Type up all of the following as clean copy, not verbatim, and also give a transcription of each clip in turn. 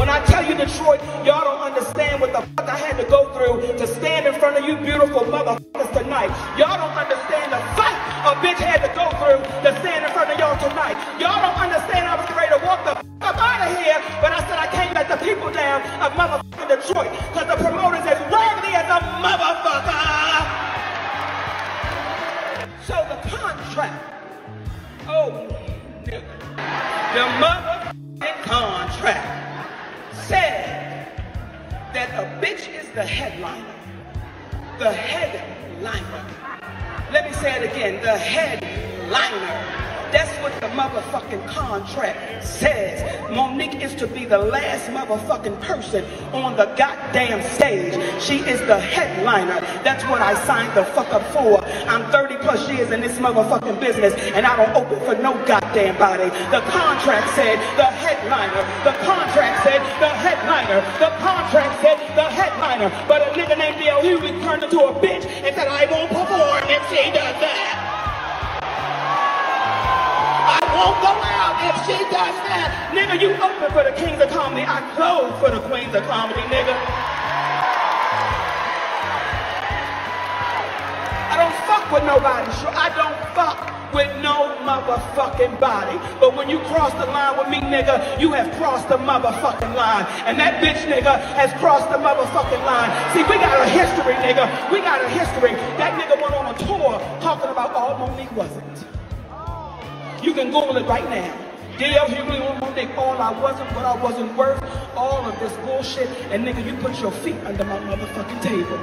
When I tell you Detroit, y'all don't understand what the fuck I had to go through to stand in front of you beautiful motherfuckers tonight. Y'all don't understand the fight a bitch had to go through to stand in front of y'all tonight. Y'all don't understand I was ready to walk the fuck up out of here, but I said I can't let the people down of motherfucking Detroit, because the promoters as raggedy as a motherfucker. So the contract, oh nigga, the motherfucking contract said that a bitch is the headliner. The headliner. Let me say it again, the headliner. That's what the motherfucking contract says. Monique is to be the last motherfucking person on the goddamn stage. She is the headliner. That's what I signed the fuck up for. I'm 30 plus years in this motherfucking business, and I don't open for no goddamn body. The contract said the headliner. The contract said the headliner. The contract said the headliner. But a nigga named D.L. Hughleys turned into a bitch and said, I won't perform if she does that. I won't go out if she does that. Nigga, you open for the kings of comedy. I close for the queens of comedy, nigga. I don't fuck with nobody. I don't fuck with no motherfucking body. But when you cross the line with me, nigga, you have crossed the motherfucking line. And that bitch, nigga, has crossed the motherfucking line. See, we got a history, nigga. We got a history. That nigga went on a tour talking about all Monique wasn't. You can Google it right now. D.L. Hughleys on Monique, all I wasn't, what I wasn't worth, all of this bullshit, and nigga, you put your feet under my motherfucking table.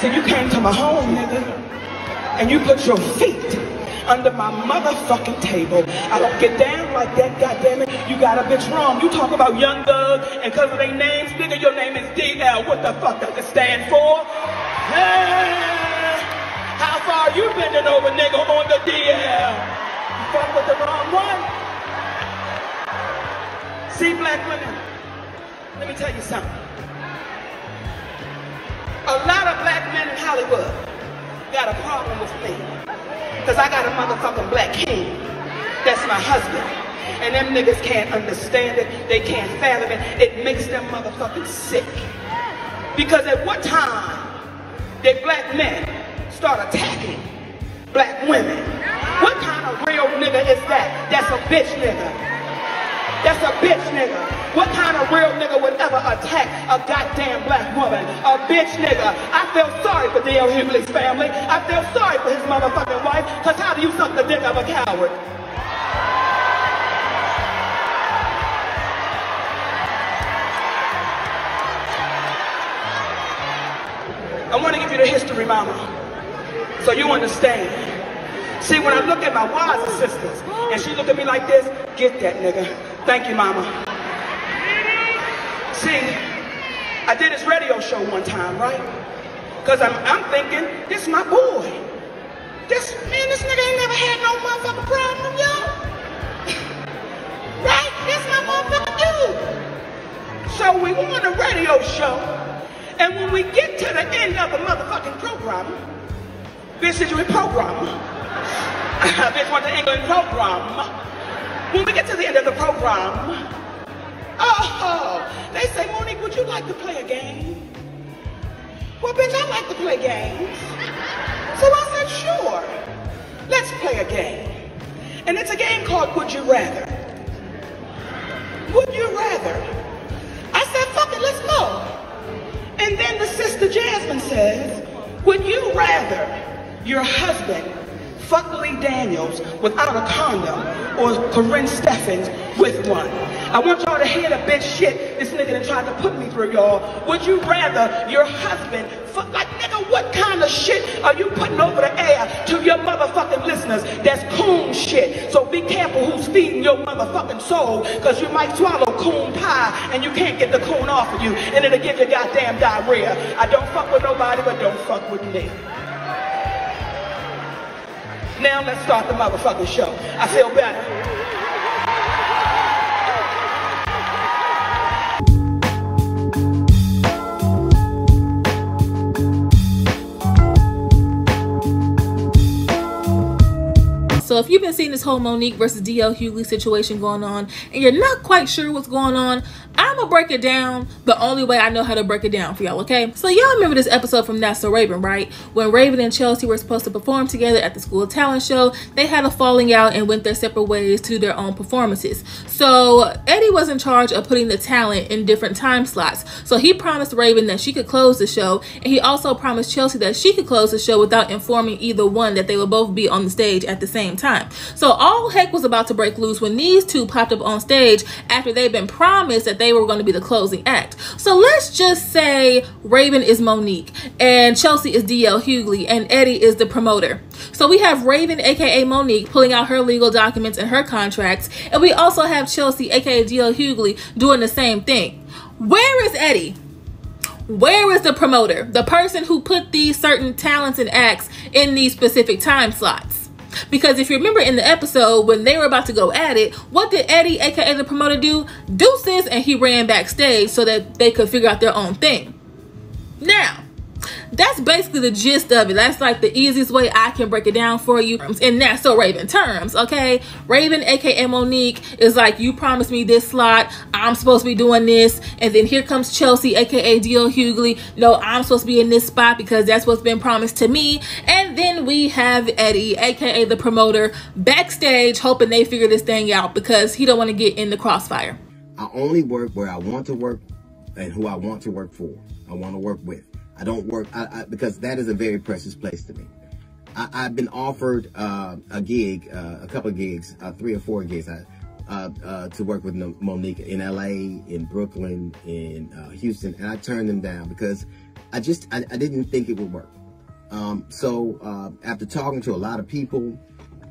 See, you came to my home, nigga, and you put your feet under my motherfucking table. I don't get down like that, goddammit. You got a bitch wrong. You talk about Young Thug, and cause of their names, nigga, your name is D.L. What the fuck does it stand for? Hey, how far you bending over, nigga, on the D.L.? Fuck with the wrong one. See, black women, let me tell you something. A lot of black men in Hollywood got a problem with me, because I got a motherfucking black king. That's my husband. And them niggas can't understand it. They can't fathom it. It makes them motherfucking sick. Because at what time did black men start attacking black women? What kind of real nigga is that? That's a bitch nigga. That's a bitch nigga. What kind of real nigga would ever attack a goddamn black woman? A bitch nigga. I feel sorry for D.L. Hughleys' family. I feel sorry for his motherfucking wife, because how do you suck the dick of a coward? I want to give you the history, mama, so you understand. See, when I look at my wise sisters, and she look at me like this, get that, nigga. Thank you, mama. See, I did this radio show one time, right? Because I'm thinking, this is my boy. This nigga ain't never had no motherfucking problem, y'all. Right? This my motherfucking dude. So we on a radio show, and when we get to the end of the motherfucking program, bitch, did you hit program? Bitch went to England program. When we get to the end of the program, they say, Monique, would you like to play a game? Well, bitch, I like to play games. So I said, sure, let's play a game. And it's a game called Would You Rather. Would you rather? I said, fuck it, let's go. And then the sister Jasmine says, would you rather your husband fuck Lee Daniels without a condom, or Corinne Steffens with one? I want y'all to hear the bitch shit this nigga done tried to put me through, y'all. Would you rather your husband fuck, like, nigga, what kind of shit are you putting over the air to your motherfucking listeners? That's coon shit. So be careful who's feeding your motherfucking soul, because you might swallow coon pie and you can't get the coon off of you, and it'll give you goddamn diarrhea. I don't fuck with nobody, but don't fuck with me. Now let's start the motherfucking show. I feel better. So if you've been seeing this whole Monique versus D.L. Hughley situation going on and you're not quite sure what's going on, I'm gonna break it down the only way I know how to break it down for y'all, okay? So y'all remember this episode from That's So Raven, right? When Raven and Chelsea were supposed to perform together at the school talent show, they had a falling out and went their separate ways to do their own performances. So Eddie was in charge of putting the talent in different time slots. So he promised Raven that she could close the show, and he also promised Chelsea that she could close the show without informing either one that they would both be on the stage at the same time. So all heck was about to break loose when these two popped up on stage after they'd been promised that they were going to be the closing act. So let's just say Raven is Monique and Chelsea is D.L. Hughley and Eddie is the promoter. So we have Raven, aka Monique, pulling out her legal documents and her contracts, and we also have Chelsea, aka D.L. Hughley, doing the same thing. Where is Eddie? Where is the promoter? The person who put these certain talents and acts in these specific time slots? Because if you remember in the episode when they were about to go at it, what did Eddie, aka the promoter, do? Deuces, and he ran backstage so that they could figure out their own thing. Now, that's basically the gist of it. That's like the easiest way I can break it down for you in That's So Raven terms, okay? Raven, aka Monique, is like, you promised me this slot, I'm supposed to be doing this, and then here comes Chelsea, aka D.L. Hughley, no, I'm supposed to be in this spot because that's what's been promised to me. And then we have Eddie, aka the promoter, backstage hoping they figure this thing out because he don't want to get in the crossfire. I only work where I want to work and who I want to work for. I want to work with. I don't work because that is a very precious place to me. I've been offered a gig, a couple of gigs, 3 or 4 gigs to work with Monique in LA, in Brooklyn, in Houston, and I turned them down because I didn't think it would work. So after talking to a lot of people,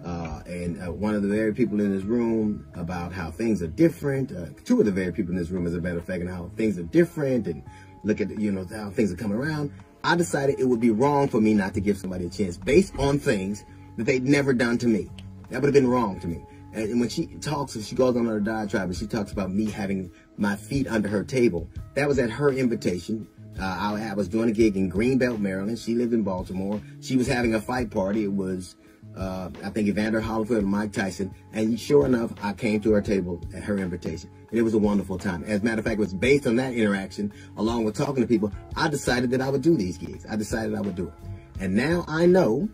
and one of the very people in this room about how things are different, 2 of the very people in this room, as a matter of fact, and how things are different, and look at, you know, how things are coming around, I decided it would be wrong for me not to give somebody a chance based on things that they'd never done to me. That would have been wrong to me. And when she talks, she goes on her diatribe and she talks about me having my feet under her table. That was at her invitation. I was doing a gig in Greenbelt, Maryland. She lived in Baltimore. She was having a fight party. It was, I think, Evander Holyfield and Mike Tyson. And sure enough, I came to her table at her invitation. And it was a wonderful time. As a matter of fact, it was based on that interaction, along with talking to people, I decided that I would do these gigs. I decided I would do it. And now I know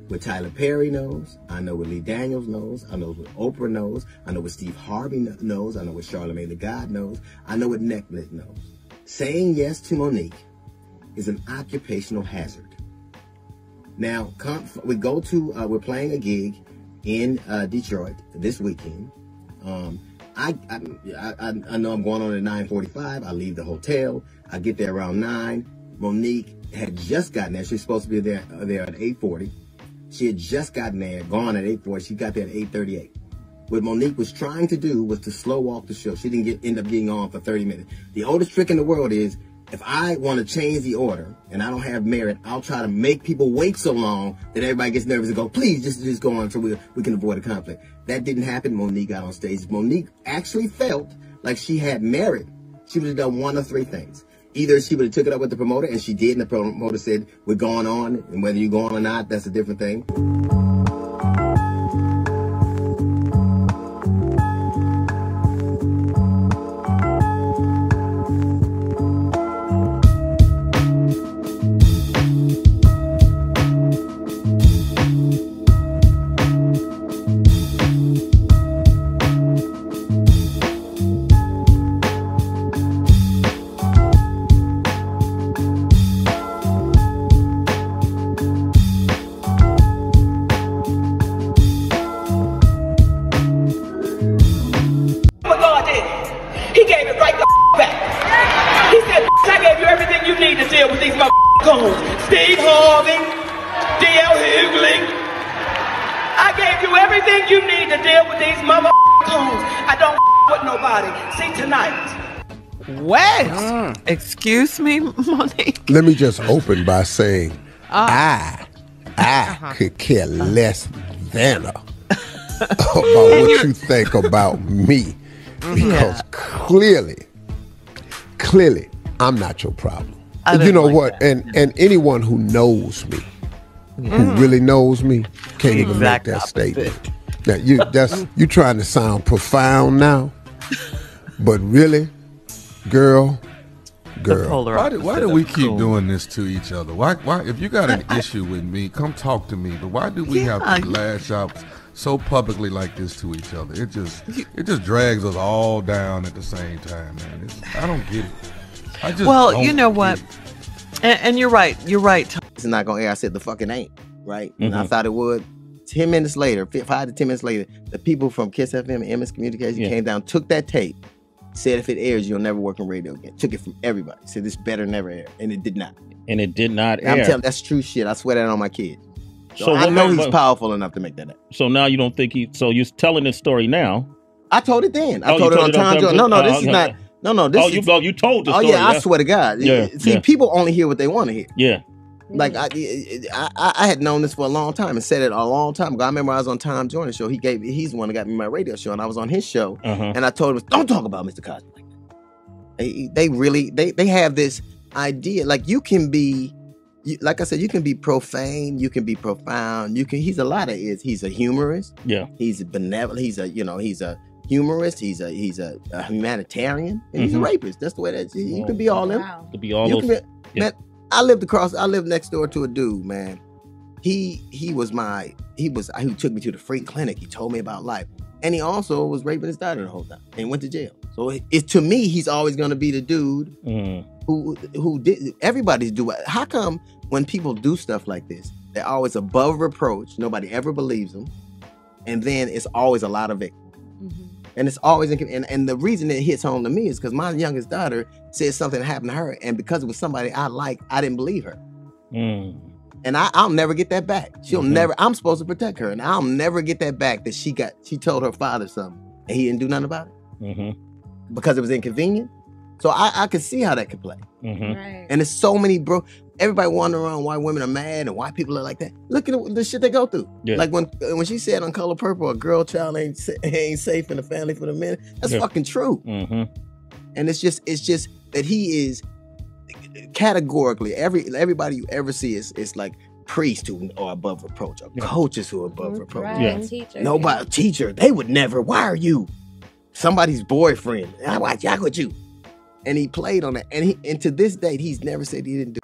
what Tyler Perry knows. I know what Lee Daniels knows. I know what Oprah knows. I know what Steve Harvey knows. I know what Charlamagne the God knows. I know what Nique knows. Saying yes to Monique is an occupational hazard. Now, we're playing a gig in Detroit this weekend. I know I'm going on at 9:45. I leave the hotel. I get there around 9. Monique had just gotten there. She's supposed to be there at 8:40. She had just gotten there, gone at 8:40. She got there at 8:38. What Monique was trying to do was to slow walk the show. She didn't end up getting on for 30 minutes. The oldest trick in the world is, if I want to change the order and I don't have merit, I'll try to make people wait so long that everybody gets nervous and go, please, just go on so we can avoid a conflict. That didn't happen. Monique got on stage. Monique actually felt like she had merit. She would have done 1 of 3 things. Either she would have took it up with the promoter, and she did, and the promoter said, we're going on, and whether you're going or not, that's a different thing. Steve Harvey, D.l. Hughley. I gave you everything you need to deal with these coons. I don't with nobody. See tonight. What? Excuse me, Monique? Let me just open by saying I could care less than about what you think about me. Because clearly, I'm not your problem. You know what? And anyone who knows me, who really knows me, can't even make that statement. Now you trying to sound profound now, but really, girl. Why do we keep doing this to each other? Why if you got an issue with me, come talk to me. But why do we have to lash out so publicly like this to each other? It just drags us all down at the same time, man. I don't get it. Well, you know what? And you're right. You're right. It's not gonna air. I said the fucking ain't right, and I thought it would. 10 minutes later, 5 to 10 minutes later, the people from Kiss FM and MS Communication came down, took that tape, said if it airs, you'll never work on radio again. Took it from everybody. Said this better never air, and it did not. And it did not air. I'm telling you, that's true shit. I swear that on my kids. So I know he's powerful enough to make that up. So now you don't think so you're telling this story now? I told it then. I told it on Tom Jones. No, this is not. No, this is. You told the story. Oh yeah, I swear to God. See, people only hear what they want to hear. Yeah. Like I had known this for a long time and said it a long time ago. I remember I was on Tom Jones' show. He's the one that got me my radio show, and I was on his show, and I told him, "Don't talk about Mr. Cosby like that." They have this idea, like you can be, like I said, you can be profane, you can be profound, he's a lot of is. He's a humorist. Yeah. He's benevolent. He's a humorist. He's a humanitarian, and he's a rapist. That's the way that you can be all them. Wow. To be all those. Man, I lived next door to a dude, man. He took me to the free clinic. He told me about life. And he also was raping his daughter the whole time and went to jail. So to me, he's always gonna be the dude who did everybody's do it. How come when people do stuff like this, they're always above reproach, nobody ever believes them, and then it's always a lot of victims. And it's always, and the reason it hits home to me is because my youngest daughter said something happened to her, and because it was somebody I like, I didn't believe her. And I'll never get that back. She'll never, I'm supposed to protect her, and I'll never get that back that she told her father something, and he didn't do nothing about it. Because it was inconvenient. So I could see how that could play. Right. And there's so many, everybody wandering around why women are mad and why people are like that. Look at the shit they go through. Yeah. Like when she said on Color Purple, a girl child ain't safe in the family for the men. That's fucking true. And it's just that he is categorically everybody you ever see is like priests who are above reproach, or coaches who are above reproach. Right. Teacher. Nobody, teacher, they would never. Why are you somebody's boyfriend? I watch y'all with you. And he played on that, and to this date, he's never said he didn't do.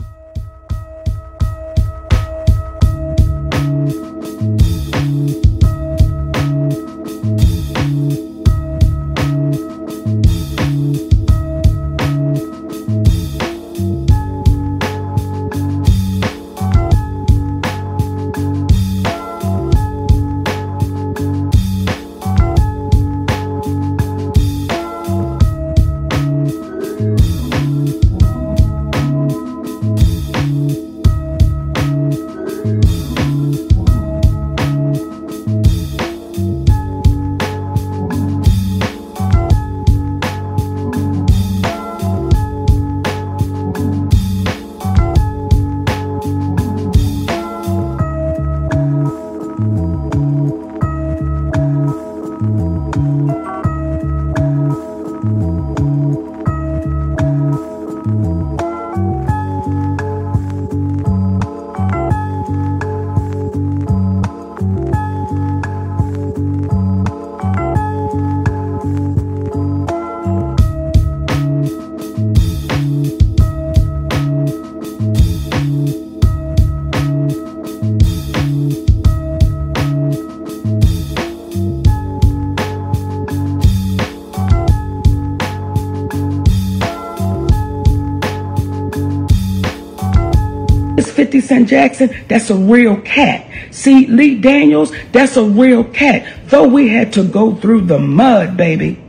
Jackson, that's a real cat. See, Lee Daniels, that's a real cat. Though we had to go through the mud, baby.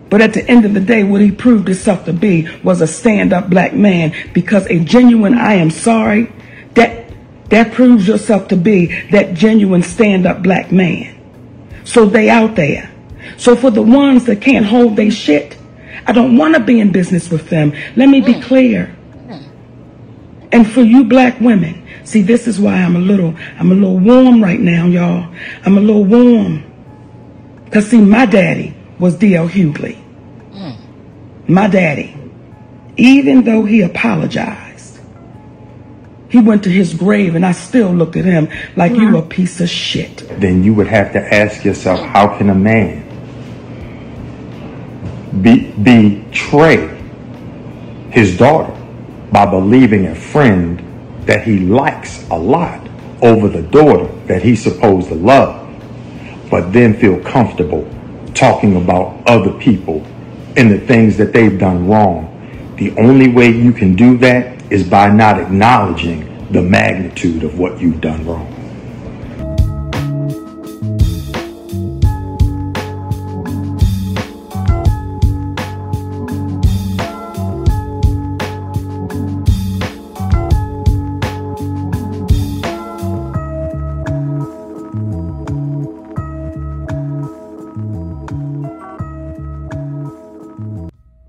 But at the end of the day, what he proved himself to be was a stand-up black man, because a genuine I am sorry, that proves yourself to be that genuine stand-up black man. So they out there. So for the ones that can't hold their shit, I don't want to be in business with them. Let me be clear. And for you black women, see, this is why I'm a little warm right now, y'all. I'm a little warm. Because, see, my daddy was D.L. Hughley. My daddy, even though he apologized, He went to his grave, and I still look at him like you a piece of shit. Then you would have to ask yourself, how can a man betray his daughter by believing a friend that he likes a lot over the daughter that he's supposed to love, but then feel comfortable talking about other people and the things that they've done wrong? The only way you can do that is by not acknowledging the magnitude of what you've done wrong.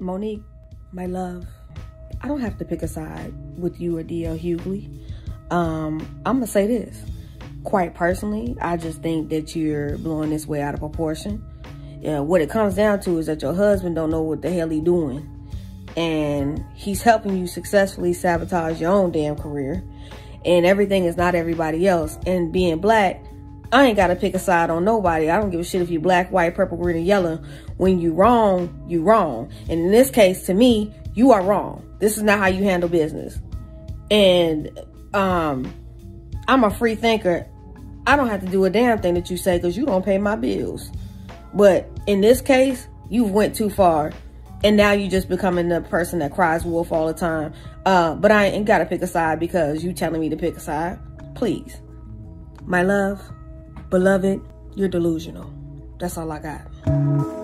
Monique, my love, I don't have to pick a side with you or D.L. Hughley. I'm going to say this. Quite personally, I just think that you're blowing this way out of proportion. What it comes down to is that your husband don't know what the hell he's doing. And he's helping you successfully sabotage your own damn career. And everything is not everybody else. And being black, I ain't got to pick a side on nobody. I don't give a shit if you're black, white, purple, green, or yellow. When you wrong, you wrong. And in this case, to me, you are wrong. This is not how you handle business. And I'm a free thinker. I don't have to do a damn thing that you say because you don't pay my bills. But in this case, you went too far. And now you just becoming the person that cries wolf all the time. But I ain't got to pick a side because you telling me to pick a side. Please. My love, beloved, you're delusional. That's all I got.